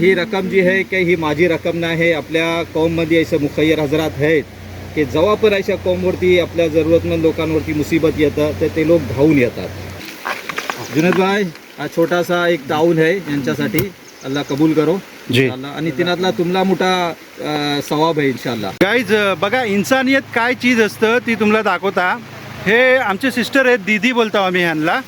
ही रक्कम जी आहे की ही माझी रक्कम नाही, आपल्या कौममध्ये असे मुखय्यर हजरात आहेत की जेव्हा पण अशा कौमवरती आपल्या जरूरतमंद लोकांवरती मुसीबत येतं तर ते लोक धावून येतात। जुनेद भाई, हा छोटासा एक ताऊन आहे यांच्यासाठी, अल्लाह कबूल करो जी। इंशाल्लाह, आणि तिनातला तुमला मोठा सवाब आहे इंशाल्लाह। गाईज बघा, इन्सानियत काय चीज असतं ती तुम्हाला दाखवता। हे आमचे सिस्टर आहेत, दीदी बोलतो आम्ही ह्यांना।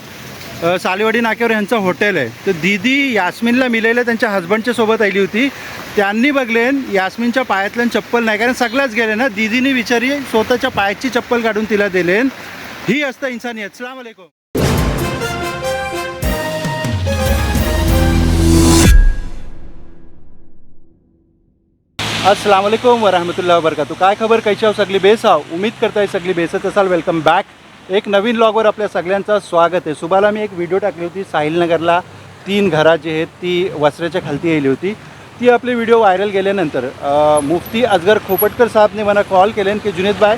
सालेवाडी नाक्यावर यांचं हॉटेल आहे। तर दीदी यास्मिनला मिलेलं त्यांच्या हजबंडच्या सोबत आली होती। त्यांनी बघलेन यास्मिनच्या पायातलं चप्पल नाही, कारण सगळंच गेले ना। दीदीने विचारी स्वतःच्या पायाची चप्पल काढून तिला दिलेन। ही असतं इन्सानियत। अस्सलाम वालेकुम। अस्सलाम वालेकुम वरहमतुल्लाहि वबरकातुहू। काय खबर, कैसे हो सगळी बेस आहो? उम्मीद करताय सगळी बेसच असाल। Welcome back. एक नवीन व्लॉगवर आपल्या सगळ्यांचं स्वागत आहे। सुबाला मी एक व्हिडिओ टाकली होती, साहिलनगरला 3 घरा जी आहेत ती वस्त्र्याच्या खालती आली होती। ती आपली व्हिडिओ व्हायरल गेल्यानंतर मुफ्ती असगर खोपटकर साहेबने मला कॉल केले की जुनेद भाई,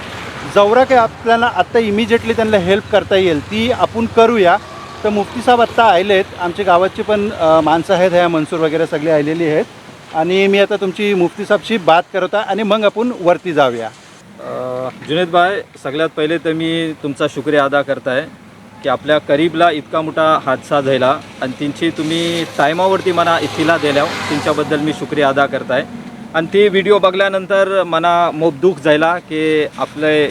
जवरा काही आपल्याला आत्ता इमिजिएटली त्यांना हेल्प करता येईल ती आपण करूया। तर मुफ्ती साहेब आत्ता आलेत, आमच्या गावाची पण माणसं आहेत, ह्या मनसूर वगैरे सगळी आलेली आहेत। आणि मी आता तुमची मुफ्ती साहेबशी बात करत आहे आणि मग आपण वरती जाऊया। जुनेद भाई, सगळ्यात पहिले तर मी तुमचा शुक्रिया अदा करताय की आपल्या करीबला इतका मोठा हादसा झाला आणि त्यांची तुम्ही टायमावरती मला इत्तिला दिल्या, त्यांच्याबद्दल मी शुक्रिया अदा करताय। आणि ते व्हिडिओ बघल्यानंतर मला मोप दुःख झाला की आपले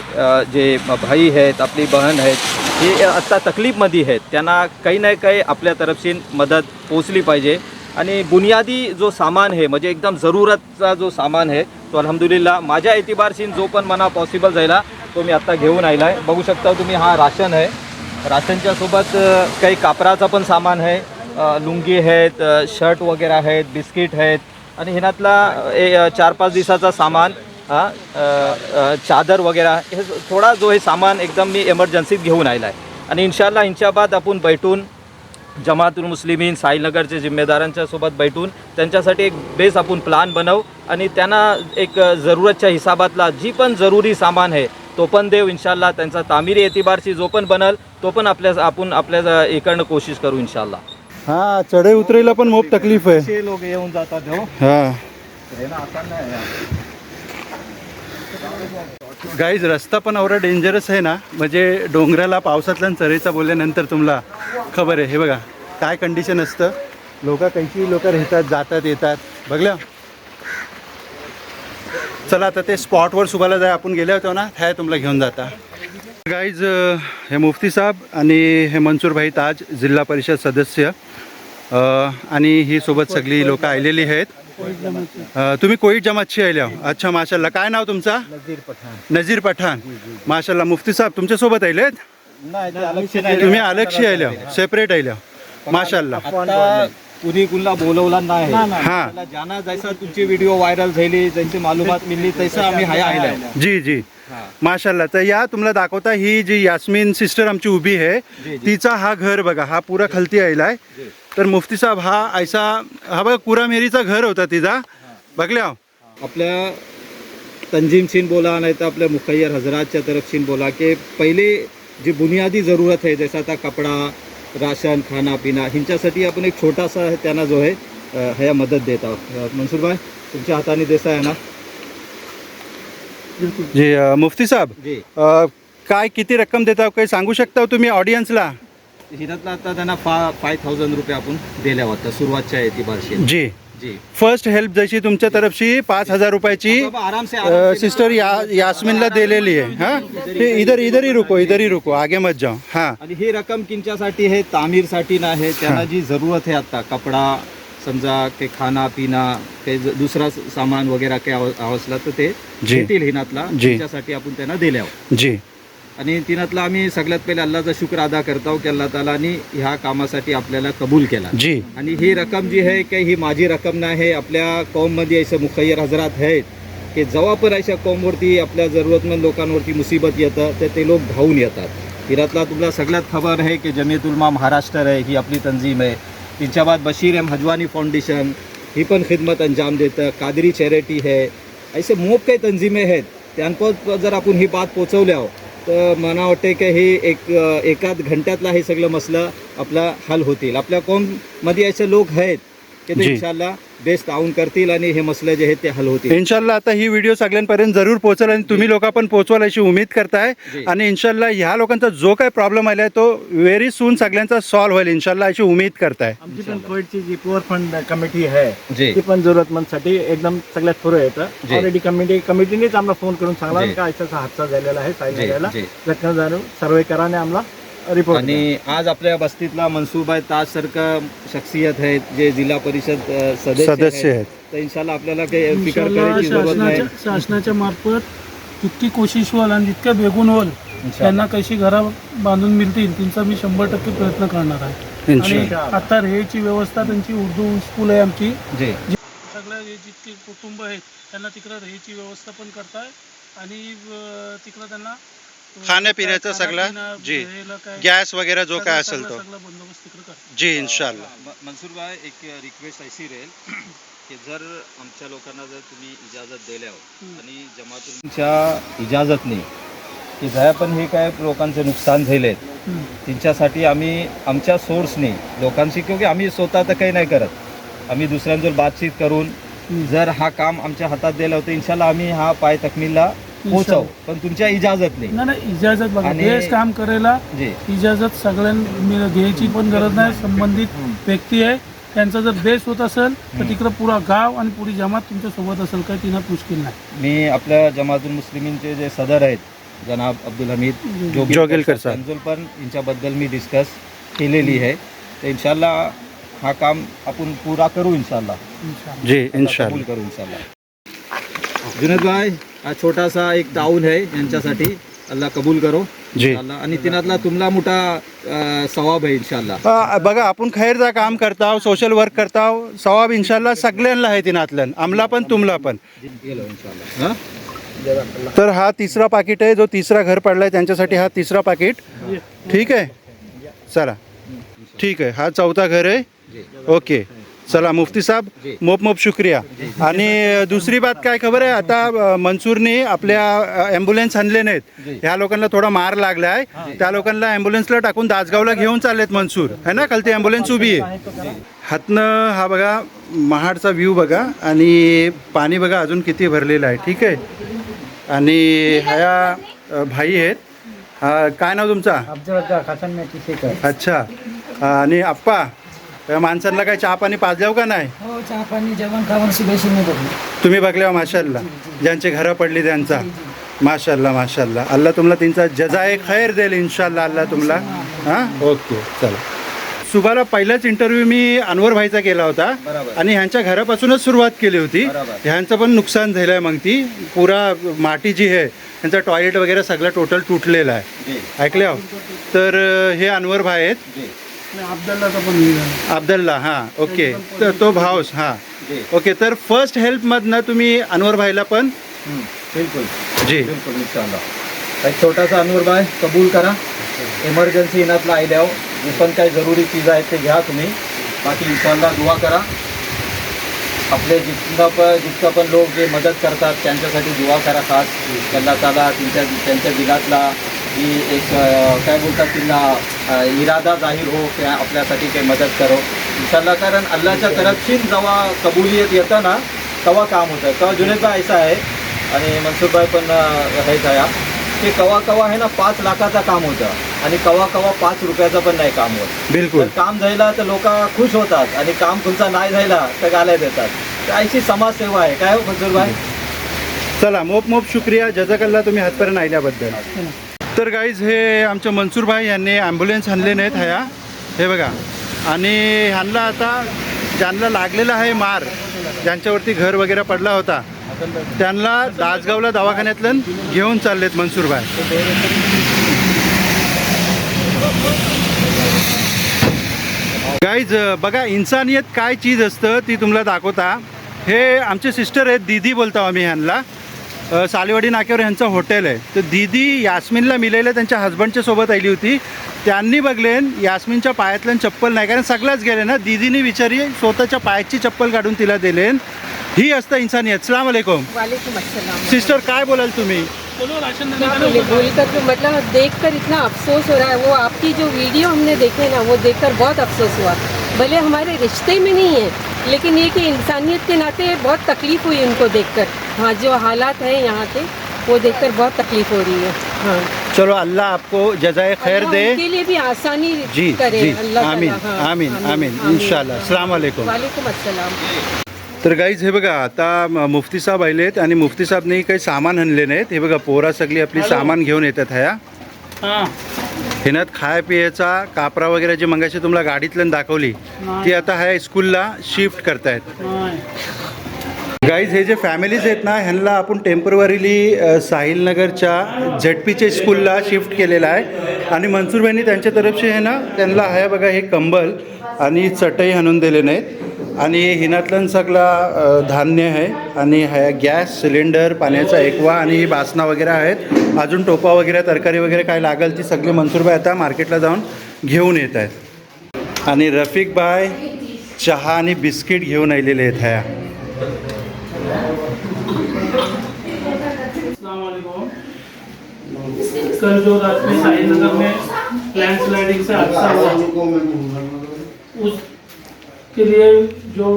जे भाई आहेत, आपली बहन आहेत, हे आत्ता तकलीफमध्ये आहेत, त्यांना काही ना काही आपल्या तरफशी मदत पोचली पाहिजे। आणि बुनियादी जो सामान आहे, म्हणजे एकदम जरूरतचा जो सामान आहे तो अल्हम्दुलिल्लाह माझ्या एतिबारशीन जो पण मना पॉसिबल झाला तो मी आत्ता घेऊन आला आहे। बघू शकता तुम्ही, हा राशन आहे, राशनच्या सोबत काही कापराचा पण सामान आहे, लुंगी आहेत, शर्ट वगैरे आहेत, बिस्किट आहेत, आणि ह्यातला 4-5 दिवसाचा सामान, चादर वगैरे, हे थोडा जो हे सामान एकदम मी एमर्जन्सीत घेऊन आला आहे। आणि इंशाल्लाह ह्यांच्या बाद आपण बैठून जमातुल मुस्लिमीन साहिलनगरचे जिम्मेदारांच्या सोबत बैठून त्यांच्यासाठी एक बेस आपण प्लान बनवू आणि त्यांना एक जरूरतच्या हिसाबातला जी पण जरूरी सामान आहे तो पण देऊ इंशाल्लाह। त्यांचा तामिरी एतिबारशी जो पण बनल तो पण आपण आपल्या इकडनं कोशिश करू इंशाल्लाह। हां, चढे उतरेला पण खूप तकलीफ आहे। असे लोक येऊन जातात हो। हां येणं आसान नाही। गाईज, रस्ता पण एवढा डेंजरस आहे ना, म्हणजे डोंगराला पावसातल्या चरेचा बोलल्यानंतर तुम्हाला खबर आहे। हे बघा काय कंडिशन असतं, लोक कैची लोक राहतात, जातात येतात, बघल्या। चला आता ते स्पॉटवर सुबाला जाय, आपण गेले होतो ना, ह्या तुम्हाला घेऊन जाता। गाईज, हे मुफ्ती साहेब आणि हे मनसूर भाई ताज, जिल्हा परिषद सदस्य, आणि ही सोबत सगळी लोक आलेली आहेत। तुम्ही कोईट जमातची आल्या? अच्छा, माशाल्लाह। काय नाव तुमचा? नजीर पठाण। माशाल्लाह। मुफ्ती साहेब तुमच्या सोबत आलेत? तुम्ही अलगशी आल्या, सेपरेट आल्या? माशाल्लाह। कुणी कुणला बोलवला नाही। हां, ज्यांना जैसा तुमची व्हिडिओ व्हायरल झाली, ज्यांची मालूमात मिळली, तसं आम्ही हाय आल्या। जी जी, माशाल्लाह। तर या तुम्हाला दाखवता, ही जी यास्मिन सिस्टर आमची उभी आहे, तिचा हा घर बघा, हा पुरा खालती आलाय। तर मुफ्ती साहेब, हा ऐसा हा बघा कुरामेरीचा घर होता तिचा, बघल्या। आपल्या तंजीमशीन बोला नाही तर आपल्या मुखय्यर हजरातच्या तरफशीन बोला की पहिले जी बुनियादी जरूरत आहे, जसं आता कपडा, राशन, खाना पिना, ह्यांच्यासाठी आपण एक छोटासा त्यांना जो आहे ह्या मदत देत आहोत। मनसूर भाई, तुमच्या हाताने देसा आहे ना? जी मुफ्ती साहेब जी, काय किती रक्कम देता, काही सांगू शकता तुम्ही ऑडियन्सला? हिरातला आता त्यांना 5,000 रुपये आपण दिल्या होत्या सुरुवातच्या एतिबारशी। जी जी, फर्स्ट हेल्प जशी तुमच्या तरफशी 5,000 रुपयाची आराम से सिस्टर यास्मिनला दिलेली आहे। हां, इधर ही रुको, आगे मत जाओ। हां, आणि ही रक्कम किंच्यासाठी आहे? तामीरसाठी नाही, त्यांना जी जरूरत आहे आता, कपडा समजा, काही खाना पिना, काही दुसरा सामान वगैरे काही आवश्यक तर ते घेतील हिनातला, त्याच्यासाठी आपण त्यांना दिल्या जी। आणि तिनातला आम्ही सगळ्यात पहिले अल्लाहचा शुक्र अदा करतो की अल्लाह तालानी ह्या कामासाठी आपल्याला कबूल केला जी। आणि ही रक्कम जी आहे की ही माझी रक्कम नाही, आपल्या कौममध्ये असे मुखय्यर हजरात आहेत की जेव्हा पण अशा कौमवरती आपल्या जरूरतमंद लोकांवरती मुसीबत येतं तर ते लोक धावून येतात। हिरातला तुम्हाला सगळ्यात खबर आहे की जमियत उलमा महाराष्ट्र आहे, ही आपली तंजीम आहे। तिच्या बाद बशीर एम हजवानी फाउंडेशन, ही पण खिदमत अंजाम देतं। कादरी चॅरिटी है, असे मोप काही तंजीमे आहेत, त्यांपर्यंत जर आपण ही बात पोचवल्या तर मला वाटते की हे एकाच घंट्यातला हे सगळं मसला आपला हल होतील। आपल्या कौममध्ये असे लोक आहेत की ते जी. इन्शाल्लाह बेस्ट ताऊन करतील आणि हे मसले जे आहेत ते हल होतील. इन्शाल्लाह आता ही व्हिडिओ सगळ्यांपर्यंत जरूर पोहोचेल आणि तुम्ही लोक पण पोहोचवाल अशी उमेद करताय. जी. आणि इन्शाल्लाह ह्या लोकांचा जो काही प्रॉब्लेम आलाय तो व्हेरी सून सगळ्यांचा सॉल्व्ह होईल इन्शाल्लाह अशी उमेद करताय. आमची पण कोविडची जी पुअर फंड कमिटी आहे जी. ती पण जरूरतमंदसाठी एकदम सगळ्यात पुढे येतं. जी. ऑलरेडी कमिटीनेच आम्हाला फोन करून सांगला जी. का असा हादसा झालेला आहे जी, सायला जी. जखम जाणून सर्वे कराने आम्हाला रिपोर्ट आणि आज आपल्या बस्तीतला मनसूरभाई ताज सारखं शख्सियत आहेत जे जिल्हा परिषद सदस्य आहेत. तर इन्शाल्लाह आपल्याला काही फिकर इन्शाल्लाह करायची जरूरत नाही. शासनाच्या मार्फत जितकी कोशिश होईल आणि जितक्या बेगून होईल त्यांना कशी घरं बांधून मिळतील त्यांचा मी 100% प्रयत्न करणार आहे. आणि इन्शाल्लाह. आता राहायची व्यवस्था त्यांची उर्दू स्कूल आहे आमची. जी सगळ्या हे जितके कुटुंब आहेत त्यांना तिकडं राहायची व्यवस्था पण करताय आणि तिकडं त्यांना खाण्यापिण्याचं सगळं, खाण्यापिणं, जी. राहायला काय, गॅस वगैरे जो काय सगळं- असेल तो सगळं बंदोबस्त तिकडं करतात. जी इन्शाल्लाह. मनसूरभाई एक रिक्वेस्ट अशी राहील की जर आमच्या लोकांना जर तुम्ही इजाजत दिल्यावर आणि जमातूनच्या इजाजतने की ज्या पण हे काय लोकांचे नुकसान झाले त्यांच्यासाठी आम्ही आमच्या सोर्सने लोकांशी क्योंकि आम्ही स्वतः तर काही नाही करत आम्ही दुसऱ्यांजवळ बातचीत करून जर हा काम आमच्या हातात दिलं होतं इन्शाल्लाह आम्ही हा पाय तकमीलला पोहोचवू पण तुमच्या इजाजतने. नाही इजाजत बघा आणि- देश काम करायला जी इजाजत सगळ्यांनी घ्यायची पण गरज नाही. संबंधित व्यक्ती आहे त्यांचा जर बेस होत असेल तर तिकडं पुरा गाव आणि पुरी जमात तुमच्या सोबत असेल काय तिनं मुश्किल नाही. मी आपल्या जमातुल मुस्लिमींचे जे सदर आहेत जनाब अब्दुल हमीद जोगेलकर साहेब. त्यांचं पण यांच्याबद्दल मी डिस्कस केलेली आहे. तर इन्शाल्लाह हा काम आपण पुरा करू इन्शाल्लाह. इन्शाल्लाह. जी कबूल इन्शाल्लाह. करू इन्शाल्लाह. जुनेद भाई हा छोटासा एक ताऊन आहे यांच्यासाठी अल्लाह कबूल करो जी. इन्शाल्लाह. आणि तिनातला तुमला मोठा सवाब आहे इन्शाल्लाह. बघा आपण खैरचा काम करताव सोशल वर्क करताव सवाब इन्शाल्लाह सगळ्यांना आहे तिनातलं आमला पण तुमला पण. गेलो इन्शाल्लाह. हा? तर हा तिसरा पाकिट आहे जो तिसरा घर पडलाय त्यांच्यासाठी हा तिसरा पाकिट. ठीक आहे चला ठीक आहे हा चौथा घर आहे. ओके चला मुफ्ती साहेब जी. मोप शुक्रिया. आणि दुसरी बात काय खबर आहे आता मनसूरने आपल्या ॲम्ब्युलन्स आणले नाहीत. जी. ह्या लोकांना थोडा मार लागला आहे त्या लोकांना ॲम्ब्युलन्सला टाकून दासगावला घेऊन चाललेत मनसूर है ना. खालती ॲम्ब्युलन्स उभी आहे. हातनं हा बघा महाडचा व्ह्यू बघा आणि पाणी बघा अजून किती भरलेलं आहे. ठीक आहे. आणि ह्या भाई आहेत. काय नाव तुमचा. अच्छा. आणि आप्पा या माणसांना काय चहा पाणी पाजल्याव का नाही. हो चहा पाणी जेवण खावण सुबेशीने बघू. तुम्ही बघल्यावर माशाल्लाह ज्यांचे घरं पडली त्यांचा माशाल्लाह माशाल्लाह अल्लाह तुम्हाला त्यांचा जजाए खैर देईल इन्शाल्लाह अल्लाह तुम्हाला. हां ओके चला. सुबाला पहिलाच इंटरव्ह्यू मी अनवर भाईचा केला होता बरोबर. आणि ह्यांच्या घरापासूनच सुरुवात केली होती. बरोबर. ह्यांचं पण नुकसान झालं आहे मग ती पुरा माटी जी आहे त्यांचा टॉयलेट वगैरे सगळं टोटल तुटलेलं आहे. जी ऐकल्या हो? तर हे अनवर भाई आहेत. जी आणि अब्दुल्लाचा पण हे आहे. अब्दुल्ला हां ओके तर तो भाऊस हां जी ओके. तर फर्स्ट हेल्पमधनं तुम्ही अनवर भाईला पण बिलकुल जी बिलकुल इन्शाल्लाह. एक छोटासा अनवर भाई कबूल करा. इमर्जन्सी इनातला आयल्यावर जे पण काही जरुरी चीज आहेत ते घ्या तुम्ही. बाकी इन्शाल्लाह दुआ करा. आपले जितका पण लोक जे मदत करतात त्यांच्यासाठी दुआ करा खास. अल्लाह ताला त्यांच्या दिलातला ही एक काय बोलतात तिला इरादा जाहीर हो की आपल्यासाठी काही मदत करो इन्शाल्लाह. कारण अल्लाहच्या तरफशी जेव्हा कबुलियत येतं ना तेव्हा काम होतं. तेव्हा जुनेदभाई ऐसा आहे आणि मनसूरभाई पण हेच आहे की कवा आहे ना 5 लाखाचं काम होतं आणि कवा 5 रुपयाचं पण नाही काम होत. बिलकुल जर काम झाला तर लोक खुश होतात आणि काम तुमचा नाही झाला तर गाल्या देतात. तर अशी समाजसेवा आहे काय हो मनसूरभाई. चला मोप शुक्रिया जजाकल्ला तुम्ही हातपर्यंत आल्याबद्दल. तर गाईज हे आमच्या मनसूर भाई यांनी ॲम्ब्युलन्स आणले नाहीत ह्या हे बघा. आणि ह्यांना आता ज्यांना लागलेला आहे मार ज्यांच्यावरती घर वगैरे पडला होता त्यांना दासगावला दवाखान्यातलं घेऊन चाललेत मनसूर भाई. गाईज बघा इन्सानियत काय चीज असतं ती तुम्हाला दाखवता. हे आमचे सिस्टर आहेत दीदी बोलतो आम्ही ह्यांना. सालेवाडी नाक्यावर ह्यांचं हॉटेल आहे. तर दीदी यास्मिनला मिलेलं त्यांच्या हजबंडच्या सोबत आली होती. त्यांनी बघलेन यास्मिनच्या पायातलं चप्पल नाही कारण सगळंच गेले ना. दीदीने विचारी स्वतःच्या पायाची चप्पल काढून तिला दिलेन. ही असतं इन्सानियत. अस्सलाम वालेकुम. वालेकुम अस्सलाम. सिस्टर काय बोलाल तुम्ही. चलो राशन देने क्या का बोले लोग- बोलकर तो मतलब देखकर इतना अफसोस हो रहा है. वो आपकी जो वीडियो हमने देखे ना वो देखकर बहुत अफसोस हुआ. भले हमारे रिश्ते में नहीं है लेकिन ये कि इंसानियत के नाते बहुत तकलीफ हुई उनको देखकर। हाँ, जो हालात हैं यहाँ के वो देखकर बहुत तकलीफ हो रही है। हाँ, चलो अल्लाह आपको जजाए खैर अल्लाह दे। उनके लिए भी आसानी जी करे जी, अल्लाह आमीन ताला। हाँ, आमीन आमीन इंशाल्लाह। अस्सलाम वालेकुम। वालेकुम अस्सलाम। तर गाईज हे बघा आता मुफ्ती साहेब आलेत आणि मुफ्ती साहेबने काही सामान आणले नाहीत. हे बघा पोरा सगळी आपली सामान घेऊन येतात ह्या हां हिनात खाय पियाचा कापरा वगैरे जे मंगाशी तुम्हाला गाडीतलं दाखवली ती आता ह्या स्कूलला शिफ्ट करतायत. नाही गाईज हे जे फॅमिलीज आहेत ना ह्यांना आपण टेम्परवरीली साहिलनगरच्या झेडपीच्या स्कूलला शिफ्ट केलेलं आहे. आणि मनसूरबाईंनी त्यांच्या तरफचे आहे ना त्यांना ह्या बघा हे कंबल आणि चटई आणून दिले नाहीत. आणि हिनातलं सगळा धान्य आहे आणि ह्या गॅस सिलेंडर पाण्याचा एक्वा आणि ही बासना वगैरे आहेत. अजून टोपा वगैरे तरकारी वगैरे काय लागेल ती सगळी मनसूरबाई आता मार्केटला जाऊन घेऊन येत आहेत. आणि रफिक बाय चहा आणि बिस्किट घेऊन आलेले आहेत ह्या. अस्सलामुअलैकुम। कल जो रात में साहिल नगर में लैंडस्लाइडिंग से हादसा हुआ उसके लिए जो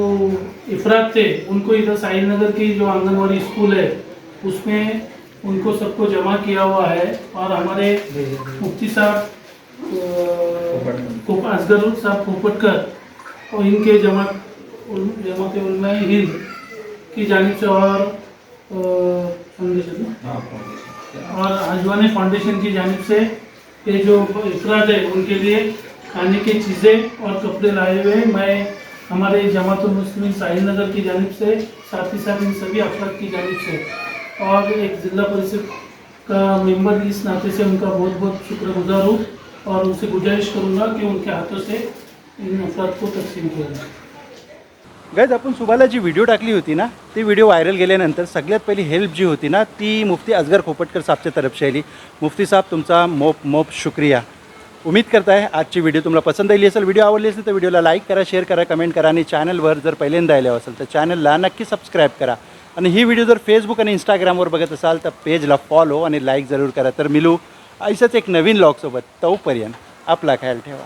इफरात थे उनको इधर साहिल नगर की जो आंगनवाड़ी स्कूल है उसमें उनको सबको जमा किया हुआ है। और हमारे मुफ्ती साहब असगर साहब पोपटकर और इनके जमात उलमा हिंद की जानिब से और आजवानी फाउंडेशन की जानिब से ये जो इफराद है उनके लिए खाने की चीज़ें और कपड़े लाए हुए मैं हमारे जमातुल मुस्लिमीन साहिल नगर की जानिब से साथ ही साथ इन सभी अफराद की जानिब से और एक ज़िला परिषद का मेंबर इस नाते से उनका बहुत बहुत शुक्रगुजार हूँ और उनसे गुजारिश करूँगा कि उनके हाथों से इन अफराद को तकसीम किया जाए. गाईज आपण सुबाला जी व्हिडिओ टाकली होती ना ती व्हिडिओ व्हायरल गेल्यानंतर सगळ्यात पहिली हेल्प जी होती ना ती मुफ्ती असगर खोपटकर साहबच्या तरफशी आली. मुफ्ती साहब तुमचा मोप शुक्रिया. उम्मीद करता है आजची व्हिडिओ तुम्हाला पसंत आली असेल. व्हिडिओ आवडली असेल तर व्हिडिओला लाईक करा, शेअर करा, कमेंट करा आणि चॅनलवर जर पहिल्यांदा आले असेल तर चॅनलला नक्की सबस्क्राईब करा. आणि ही व्हिडिओ जर फेसबुक आणि इंस्टाग्रामवर बघत असाल तर पेजला फॉलो आणि लाईक जरूर करा. तर मिलू अशाच एक नवीन व्लॉगसोबत. तोपर्यंत आपला ख्याल ठेवा.